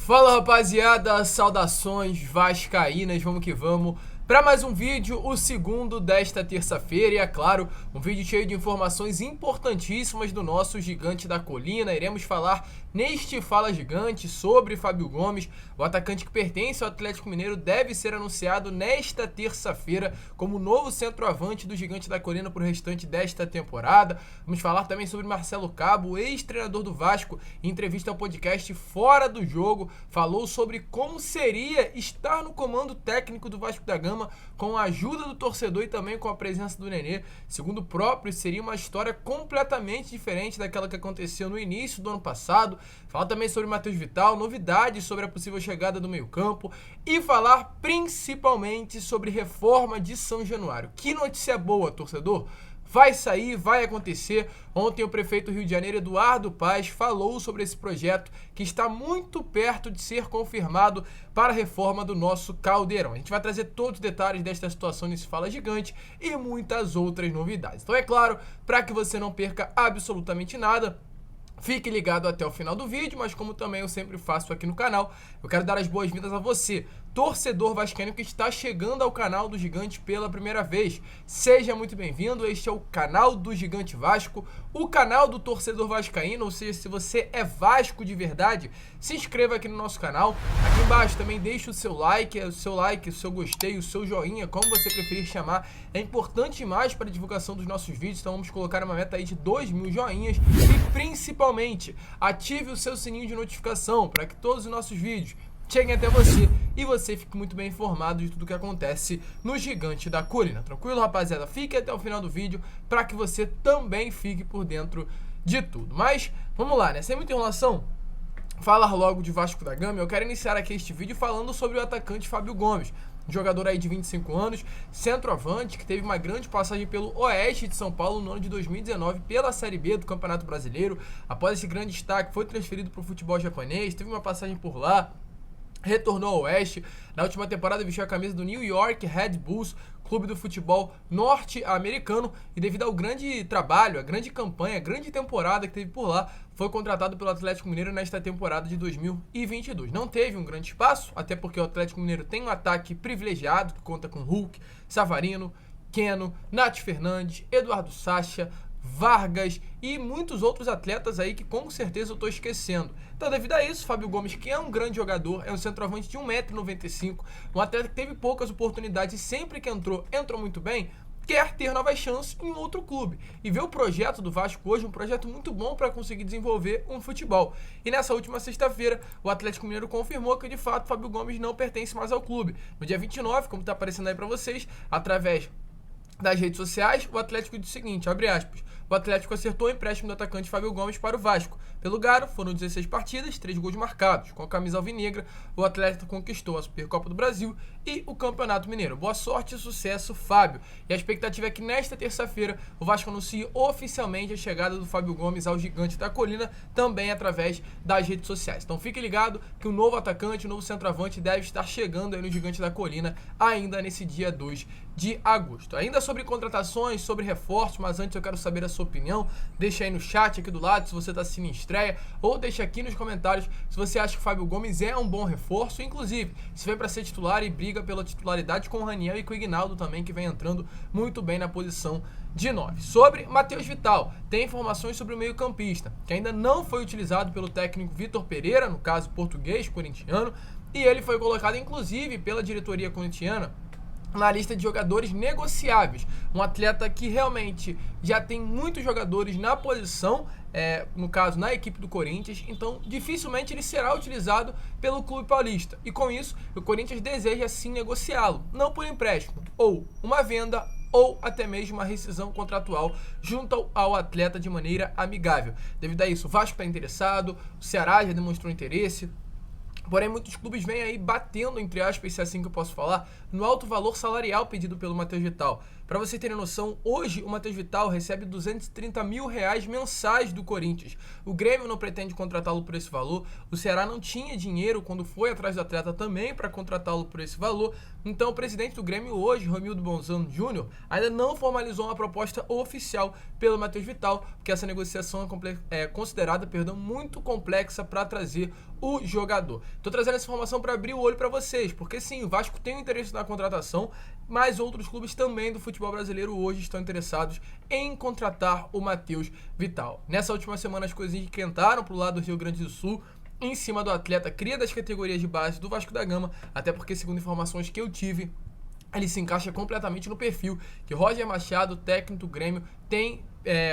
Fala rapaziada, saudações vascaínas, vamos que vamos para mais um vídeo, o segundo desta terça-feira e é claro, um vídeo cheio de informações importantíssimas do nosso Gigante da Colina. Iremos falar neste Fala Gigante sobre Fábio Gomes, o atacante que pertence ao Atlético Mineiro deve ser anunciado nesta terça-feira como novo centroavante do Gigante da Colina para o restante desta temporada. Vamos falar também sobre Marcelo Cabo, ex-treinador do Vasco, em entrevista ao podcast Fora do Jogo, falou sobre como seria estar no comando técnico do Vasco da Gama com a ajuda do torcedor e também com a presença do Nenê. Segundo o próprio, seria uma história completamente diferente daquela que aconteceu no início do ano passado. Falar também sobre Matheus Vital, novidades sobre a possível chegada do meio-campo e falar principalmente sobre reforma de São Januário. Que notícia boa, torcedor! Vai sair, vai acontecer. Ontem o prefeito do Rio de Janeiro, Eduardo Paes, falou sobre esse projeto que está muito perto de ser confirmado para a reforma do nosso Caldeirão. A gente vai trazer todos os detalhes desta situação nesse Fala Gigante e muitas outras novidades. Então é claro, para que você não perca absolutamente nada, fique ligado até o final do vídeo, mas como também eu sempre faço aqui no canal, eu quero dar as boas-vindas a você, torcedor vascaíno que está chegando ao canal do Gigante pela primeira vez. Seja muito bem-vindo, este é o canal do Gigante Vasco, o canal do torcedor vascaíno, ou seja, se você é Vasco de verdade, se inscreva aqui no nosso canal. Aqui embaixo também deixa o seu like, o seu gostei, o seu joinha, como você preferir chamar. É importante demais para a divulgação dos nossos vídeos, então vamos colocar uma meta aí de 2.000 joinhas e principalmente ative o seu sininho de notificação para que todos os nossos vídeos cheguem até você e você fique muito bem informado de tudo que acontece no Gigante da Colina. Tranquilo, rapaziada? Fique até o final do vídeo para que você também fique por dentro de tudo. Mas vamos lá, né? Sem muita enrolação, falar logo de Vasco da Gama. Eu quero iniciar aqui este vídeo falando sobre o atacante Fábio Gomes, jogador aí de 25 anos, centroavante, que teve uma grande passagem pelo Oeste de São Paulo no ano de 2019 pela Série B do Campeonato Brasileiro. Após esse grande destaque, foi transferido para o futebol japonês, teve uma passagem por lá, retornou ao Oeste. Na última temporada vestiu a camisa do New York Red Bulls, clube do futebol norte-americano, e devido ao grande trabalho, a grande campanha, a grande temporada que teve por lá, foi contratado pelo Atlético Mineiro nesta temporada de 2022. Não teve um grande espaço, até porque o Atlético Mineiro tem um ataque privilegiado, que conta com Hulk, Savarino, Keno, Nath Fernandes, Eduardo Sacha, Vargas e muitos outros atletas aí que com certeza eu estou esquecendo. Então, devido a isso, Fábio Gomes, que é um grande jogador, é um centroavante de 1,95 m, um atleta que teve poucas oportunidades e sempre que entrou muito bem, quer ter novas chances em outro clube. E ver o projeto do Vasco hoje, um projeto muito bom para conseguir desenvolver um futebol. E nessa última sexta-feira, o Atlético Mineiro confirmou que de fato Fábio Gomes não pertence mais ao clube. No dia 29, como está aparecendo aí para vocês, através das redes sociais, o Atlético disse o seguinte, abre aspas: o Atlético acertou o empréstimo do atacante Fábio Gomes para o Vasco. Pelo Garo, foram 16 partidas, 3 gols marcados. Com a camisa alvinegra, o Atlético conquistou a Supercopa do Brasil e o Campeonato Mineiro. Boa sorte e sucesso, Fábio. E a expectativa é que nesta terça-feira o Vasco anuncie oficialmente a chegada do Fábio Gomes ao Gigante da Colina, também através das redes sociais. Então fique ligado que o novo atacante, o novo centroavante deve estar chegando aí no Gigante da Colina ainda nesse dia 2 de agosto. Ainda sobre contratações, sobre reforços, mas antes eu quero saber a sua opinião. Deixa aí no chat aqui do lado se você está assistindo em estreia, ou deixa aqui nos comentários se você acha que o Fábio Gomes é um bom reforço, inclusive se vem para ser titular e briga pela titularidade com o Raniel e com o Ignaldo também, que vem entrando muito bem na posição de 9. Sobre Matheus Vital, tem informações sobre o meio-campista, que ainda não foi utilizado pelo técnico Vitor Pereira, no caso português, corintiano, e ele foi colocado inclusive pela diretoria corintiana na lista de jogadores negociáveis. Um atleta que realmente já tem muitos jogadores na posição, no caso na equipe do Corinthians, então dificilmente ele será utilizado pelo clube paulista. E com isso, o Corinthians deseja sim negociá-lo, não por empréstimo, ou uma venda, ou até mesmo uma rescisão contratual junto ao atleta de maneira amigável. Devido a isso, o Vasco está interessado, o Ceará já demonstrou interesse. Porém, muitos clubes vêm aí batendo, entre aspas, se é assim que eu posso falar, no alto valor salarial pedido pelo Matheus Vital. Para você ter noção, hoje o Matheus Vital recebe R$230 mil mensais do Corinthians. O Grêmio não pretende contratá-lo por esse valor. O Ceará não tinha dinheiro quando foi atrás do atleta também para contratá-lo por esse valor. Então, o presidente do Grêmio hoje, Romildo Bolzano Júnior, ainda não formalizou uma proposta oficial pelo Matheus Vital, porque essa negociação é considerada, muito complexa para trazer o jogador. Estou trazendo essa informação para abrir o olho para vocês, porque sim, o Vasco tem um interesse na contratação, mas outros clubes também do futebol brasileiro hoje estão interessados em contratar o Matheus Vital. Nessa última semana as coisas esquentaram para o lado do Rio Grande do Sul, em cima do atleta cria das categorias de base do Vasco da Gama, até porque, segundo informações que eu tive, ele se encaixa completamente no perfil que Roger Machado, técnico do Grêmio, tem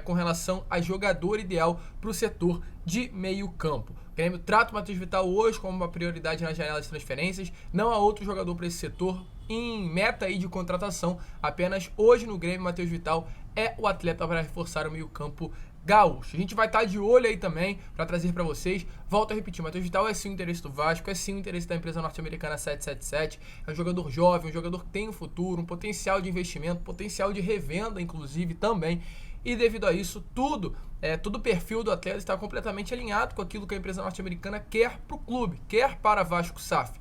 com relação a jogador ideal para o setor de meio campo. O Grêmio trata o Matheus Vital hoje como uma prioridade na janela de transferências, não há outro jogador para esse setor em meta aí de contratação, apenas hoje no Grêmio, Matheus Vital é o atleta para reforçar o meio campo gaúcho. A gente vai estar de olho aí também para trazer para vocês. Volto a repetir, Matheus Vital é sim o interesse do Vasco, é sim o interesse da empresa norte-americana 777. É um jogador jovem, um jogador que tem um futuro, um potencial de investimento, potencial de revenda, inclusive, também. E devido a isso, todo o perfil do atleta está completamente alinhado com aquilo que a empresa norte-americana quer para o clube, quer para Vasco SAF.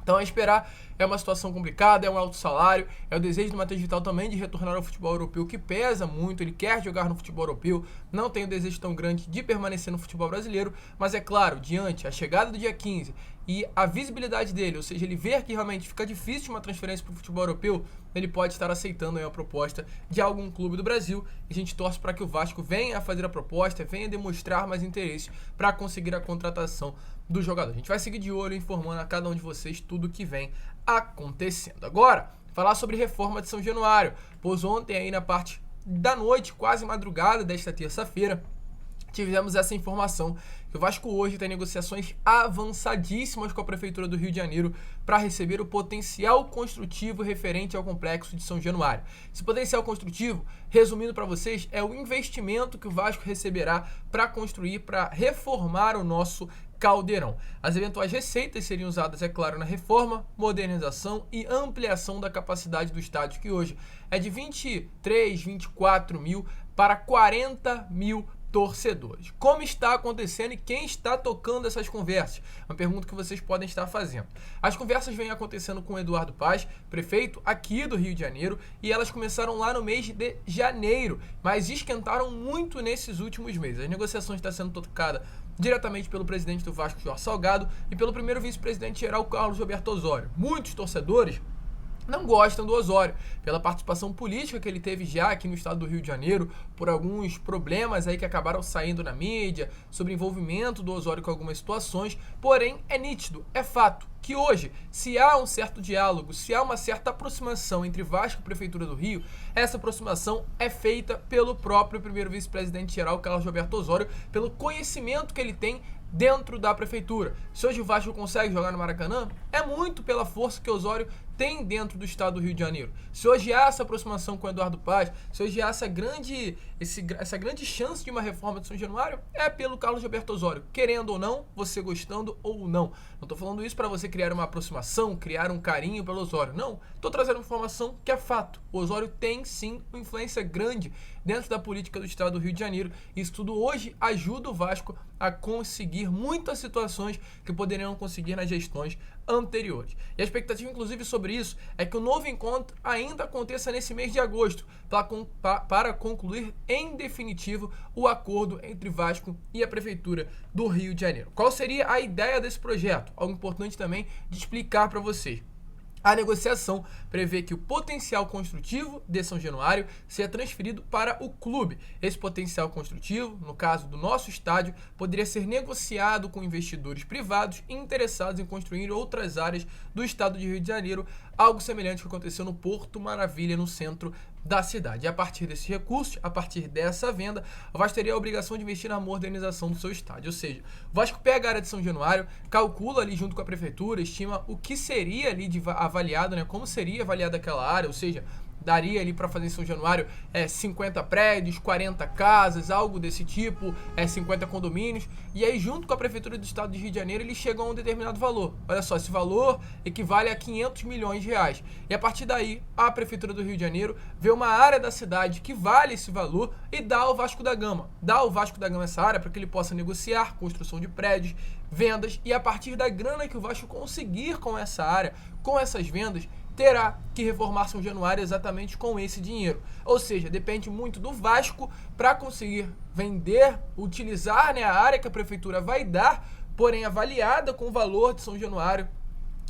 Então, a esperar, é uma situação complicada, é um alto salário, é o desejo do Matheus Vital também de retornar ao futebol europeu, que pesa muito, ele quer jogar no futebol europeu, não tem um desejo tão grande de permanecer no futebol brasileiro, mas é claro, diante a chegada do dia 15 e a visibilidade dele, ou seja, ele ver que realmente fica difícil uma transferência para o futebol europeu, ele pode estar aceitando aí a proposta de algum clube do Brasil, e a gente torce para que o Vasco venha a fazer a proposta, venha demonstrar mais interesse para conseguir a contratação do jogador. A gente vai seguir de olho, informando a cada um de vocês tudo que vem acontecendo. Agora, falar sobre reforma de São Januário, pois ontem aí na parte da noite, quase madrugada desta terça-feira, tivemos essa informação que o Vasco hoje tem negociações avançadíssimas com a Prefeitura do Rio de Janeiro para receber o potencial construtivo referente ao complexo de São Januário. Esse potencial construtivo, resumindo para vocês, é o investimento que o Vasco receberá para construir, para reformar o nosso Caldeirão. As eventuais receitas seriam usadas, é claro, na reforma, modernização e ampliação da capacidade do estádio, que hoje é de 23, 24 mil para 40 mil torcedores. Como está acontecendo e quem está tocando essas conversas? Uma pergunta que vocês podem estar fazendo. As conversas vêm acontecendo com o Eduardo Paz, prefeito aqui do Rio de Janeiro, e elas começaram lá no mês de janeiro, mas esquentaram muito nesses últimos meses. As negociações estão sendo tocadas diretamente pelo presidente do Vasco, Jorge Salgado, e pelo primeiro vice-presidente geral, Carlos Roberto Osório. Muitos torcedores não gostam do Osório, pela participação política que ele teve já aqui no estado do Rio de Janeiro, por alguns problemas aí que acabaram saindo na mídia, sobre envolvimento do Osório com algumas situações, porém é nítido, é fato, que hoje, se há um certo diálogo, se há uma certa aproximação entre Vasco e Prefeitura do Rio, essa aproximação é feita pelo próprio primeiro vice-presidente geral, Carlos Roberto Osório, pelo conhecimento que ele tem dentro da prefeitura. Se hoje o Vasco consegue jogar no Maracanã, é muito pela força que o Osório tem dentro do estado do Rio de Janeiro. Se hoje há essa aproximação com o Eduardo Paz, se hoje há essa grande chance de uma reforma de São Januário, é pelo Carlos Roberto Osório, querendo ou não, você gostando ou não. Não estou falando isso para você criar uma aproximação, criar um carinho pelo Osório. Não, estou trazendo informação que é fato. O Osório tem sim uma influência grande dentro da política do estado do Rio de Janeiro. Isso tudo hoje ajuda o Vasco a conseguir muitas situações que poderiam conseguir nas gestões anteriores. E a expectativa, inclusive, sobre isso é que o novo encontro ainda aconteça nesse mês de agosto, para concluir em definitivo o acordo entre Vasco e a Prefeitura do Rio de Janeiro. Qual seria a ideia desse projeto? Algo importante também de explicar para vocês. A negociação prevê que o potencial construtivo de São Januário seja transferido para o clube. Esse potencial construtivo, no caso do nosso estádio, poderia ser negociado com investidores privados interessados em construir outras áreas do estado de Rio de Janeiro, algo semelhante ao que aconteceu no Porto Maravilha, no centro da cidade. E a partir desses recursos, a partir dessa venda, o Vasco teria a obrigação de investir na modernização do seu estádio. Ou seja, o Vasco pega a área de São Januário, calcula ali junto com a prefeitura, estima o que seria ali avaliado, né? Como seria avaliada aquela área, ou seja, daria ali para fazer em São Januário 50 prédios, 40 casas, algo desse tipo, 50 condomínios, e aí junto com a Prefeitura do Estado de Rio de Janeiro eles chegam a um determinado valor. Olha só, esse valor equivale a 500 milhões de reais. E a partir daí, a Prefeitura do Rio de Janeiro vê uma área da cidade que vale esse valor e dá ao Vasco da Gama. Dá ao Vasco da Gama essa área para que ele possa negociar construção de prédios, vendas, e a partir da grana que o Vasco conseguir com essa área, com essas vendas, terá que reformar São Januário exatamente com esse dinheiro. Ou seja, depende muito do Vasco para conseguir vender, utilizar, né, a área que a prefeitura vai dar, porém avaliada com o valor de São Januário,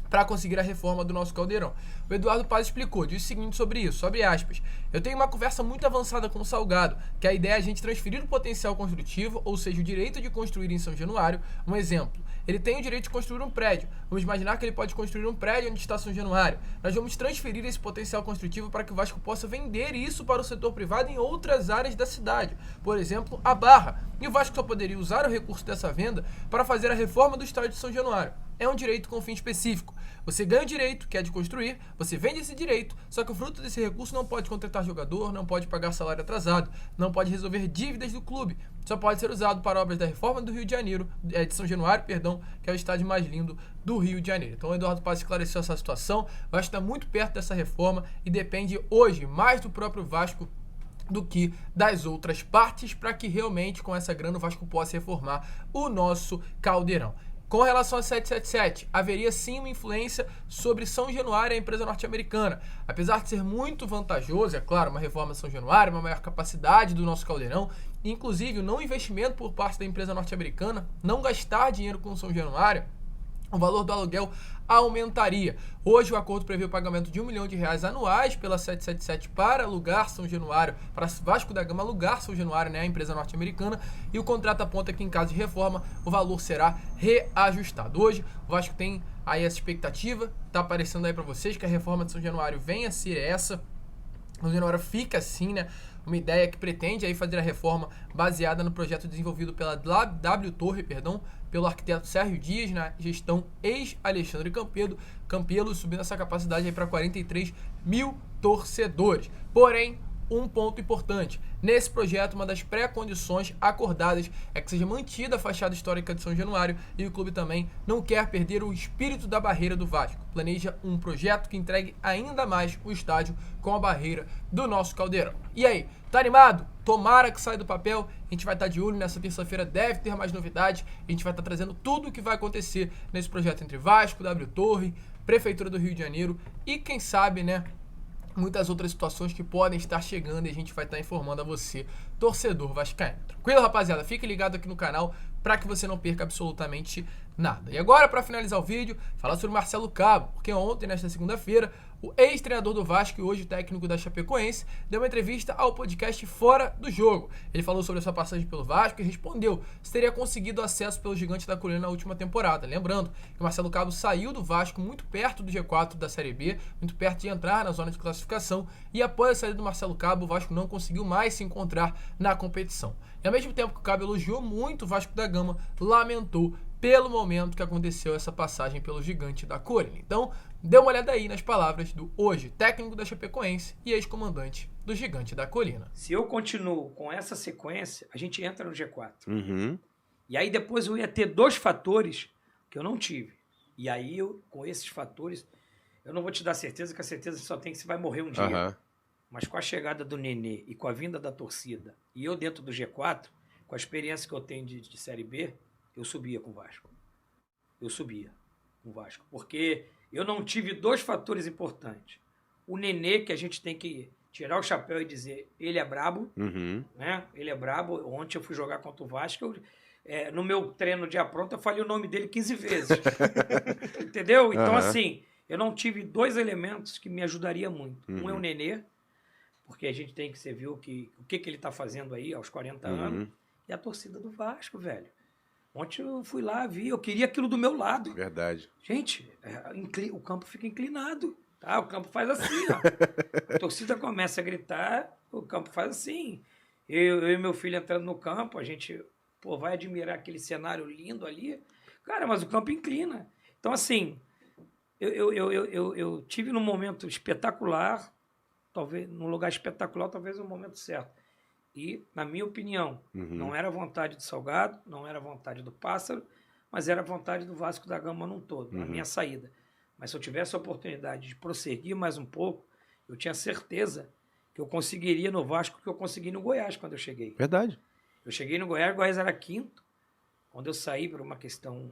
para conseguir a reforma do nosso caldeirão. O Eduardo Paz explicou, disse o seguinte sobre isso, abre aspas: eu tenho uma conversa muito avançada com o Salgado, que a ideia é a gente transferir o potencial construtivo, ou seja, o direito de construir em São Januário. Um exemplo, ele tem o direito de construir um prédio. Vamos imaginar que ele pode construir um prédio onde está São Januário. Nós vamos transferir esse potencial construtivo para que o Vasco possa vender isso para o setor privado em outras áreas da cidade. Por exemplo, a Barra. E o Vasco só poderia usar o recurso dessa venda para fazer a reforma do estádio de São Januário. É um direito com fim específico. Você ganha o direito, que é de construir, você vende esse direito, só que o fruto desse recurso não pode contratar jogador, não pode pagar salário atrasado, não pode resolver dívidas do clube. Só pode ser usado para obras da reforma do Rio de Janeiro, de São Januário, perdão, que é o estádio mais lindo do Rio de Janeiro. Então o Eduardo Paz esclareceu essa situação, o Vasco está muito perto dessa reforma e depende hoje mais do próprio Vasco do que das outras partes, para que realmente com essa grana o Vasco possa reformar o nosso caldeirão. Com relação a 777, haveria sim uma influência sobre São Januário, a empresa norte-americana. Apesar de ser muito vantajoso, é claro, uma reforma de São Januário, uma maior capacidade do nosso caldeirão, inclusive o não investimento por parte da empresa norte-americana, não gastar dinheiro com São Januário, o valor do aluguel aumentaria. Hoje o acordo prevê o pagamento de R$1 milhão anuais pela 777 para alugar São Januário, para Vasco da Gama alugar São Januário, né, a empresa norte-americana, e o contrato aponta que em caso de reforma o valor será reajustado. Hoje o Vasco tem aí essa expectativa, tá aparecendo aí para vocês que a reforma de São Januário venha a ser essa. São Januário fica assim, né? Uma ideia que pretende aí fazer a reforma baseada no projeto desenvolvido pela W Torre, pelo arquiteto Sérgio Dias, na gestão ex-Alexandre Campelo, subindo essa capacidade aí para 43 mil torcedores. Porém, um ponto importante. Nesse projeto, uma das pré-condições acordadas é que seja mantida a fachada histórica de São Januário e o clube também não quer perder o espírito da barreira do Vasco. Planeja um projeto que entregue ainda mais o estádio com a barreira do nosso caldeirão. E aí, tá animado? Tomara que saia do papel. A gente vai estar de olho nessa terça-feira, deve ter mais novidades. A gente vai estar trazendo tudo o que vai acontecer nesse projeto entre Vasco, W Torre, Prefeitura do Rio de Janeiro e quem sabe, né, muitas outras situações que podem estar chegando e a gente vai estar informando a você, torcedor vascaíno. Tranquilo, rapaziada? Fique ligado aqui no canal para que você não perca absolutamente nada. E agora, para finalizar o vídeo, falar sobre Marcelo Cabo, porque ontem, nesta segunda-feira, o ex-treinador do Vasco e hoje técnico da Chapecoense deu uma entrevista ao podcast Fora do Jogo. Ele falou sobre a sua passagem pelo Vasco e respondeu se teria conseguido acesso pelo Gigante da Colina na última temporada. Lembrando que o Marcelo Cabo saiu do Vasco muito perto do G4 da Série B, muito perto de entrar na zona de classificação, e após a saída do Marcelo Cabo, o Vasco não conseguiu mais se encontrar na competição. E ao mesmo tempo que o Cabo elogiou muito o Vasco da Gama, lamentou pelo momento que aconteceu essa passagem pelo Gigante da Colina. Então, dê uma olhada aí nas palavras do hoje técnico da Chapecoense e ex-comandante do Gigante da Colina. Se eu continuo com essa sequência, a gente entra no G4. Uhum. E aí depois eu ia ter 2 fatores que eu não tive. E aí, com esses fatores, eu não vou te dar certeza, que a certeza só tem que você vai morrer um dia. Uhum. Mas com a chegada do Nenê e com a vinda da torcida, e eu dentro do G4, com a experiência que eu tenho de Série B, eu subia com o Vasco. Eu subia com o Vasco. Porque eu não tive 2 fatores importantes. O Nenê, que a gente tem que tirar o chapéu e dizer, ele é brabo, Uhum. né? Ele é brabo. Ontem eu fui jogar contra o Vasco, no meu treino dia pronto, eu falei o nome dele 15 vezes. Entendeu? Então, assim, eu não tive 2 elementos que me ajudariam muito. Um é o Nenê, porque a gente tem que, você viu o que ele tá fazendo aí aos 40 anos, e a torcida do Vasco, velho. Ontem eu fui lá, vi, eu queria aquilo do meu lado. Verdade. Gente, o campo fica inclinado, tá? O campo faz assim, ó. A torcida começa a gritar, o campo faz assim. Eu e meu filho entrando no campo, a gente, vai admirar aquele cenário lindo ali. Cara, mas o campo inclina. Então, assim, eu tive num momento espetacular, talvez, num lugar espetacular, talvez no momento certo. E, na minha opinião, não era vontade do Salgado, não era vontade do Pássaro, mas era vontade do Vasco da Gama num todo, na minha saída. Mas se eu tivesse a oportunidade de prosseguir mais um pouco, eu tinha certeza que eu conseguiria no Vasco o que eu consegui no Goiás quando eu cheguei. Verdade. Eu cheguei no Goiás, o Goiás era 5º. Quando eu saí por uma questão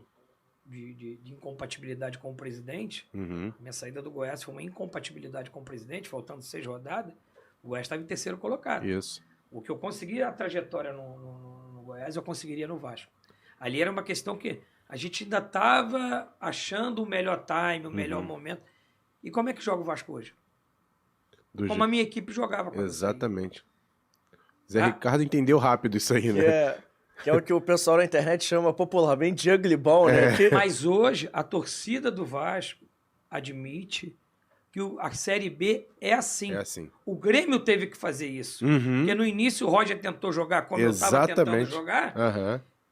de incompatibilidade com o presidente. Minha saída do Goiás foi uma incompatibilidade com o presidente, faltando 6 rodadas. O Goiás estava em terceiro colocado. Isso. O que eu consegui, a trajetória no Goiás, eu conseguiria no Vasco. Ali era uma questão que a gente ainda estava achando o melhor time, o melhor momento. E como é que joga o Vasco hoje? Como a minha equipe jogava. Exatamente. Zé Ricardo entendeu rápido isso aí, né? Que é o que o pessoal na internet chama popularmente de ugly ball, né? Mas hoje, a torcida do Vasco admite que a Série B é assim. O Grêmio teve que fazer isso. Porque no início o Roger tentou jogar como eu estava tentando jogar.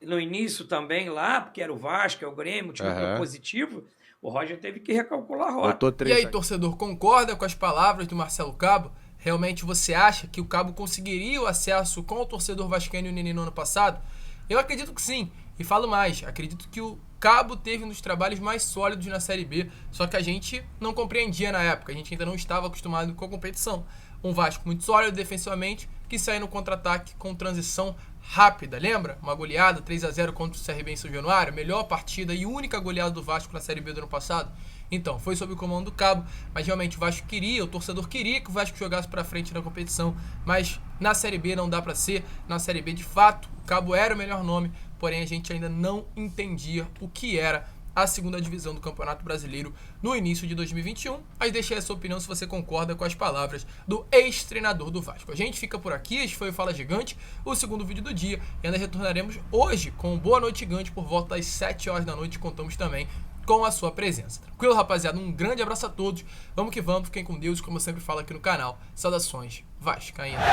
No início também lá, porque era o Vasco, é o Grêmio, o time positivo, o Roger teve que recalcular a rota. E aí, torcedor, concorda com as palavras do Marcelo Cabo? Realmente você acha que o Cabo conseguiria o acesso com o torcedor vascaíno e o Nenê no ano passado? Eu acredito que sim. E falo mais, acredito que o Cabo teve um dos trabalhos mais sólidos na Série B, só que a gente não compreendia na época, a gente ainda não estava acostumado com a competição. Um Vasco muito sólido defensivamente, que sai no contra-ataque com transição rápida, lembra? Uma goleada 3-0 contra o CRB em São Januário, melhor partida e única goleada do Vasco na Série B do ano passado. Então, foi sob o comando do Cabo, mas realmente o Vasco queria, o torcedor queria que o Vasco jogasse pra frente na competição, mas na Série B não dá pra ser, na Série B de fato o Cabo era o melhor nome, porém a gente ainda não entendia o que era a segunda divisão do Campeonato Brasileiro no início de 2021, mas deixei a sua opinião se você concorda com as palavras do ex-treinador do Vasco. A gente fica por aqui, este foi o Fala Gigante, o segundo vídeo do dia, e ainda retornaremos hoje com o Boa Noite Gigante por volta das 7 horas da noite, contamos também com a sua presença. Tranquilo, rapaziada? Um grande abraço a todos, vamos que vamos, fiquem com Deus, como eu sempre falo aqui no canal, saudações vascaínas.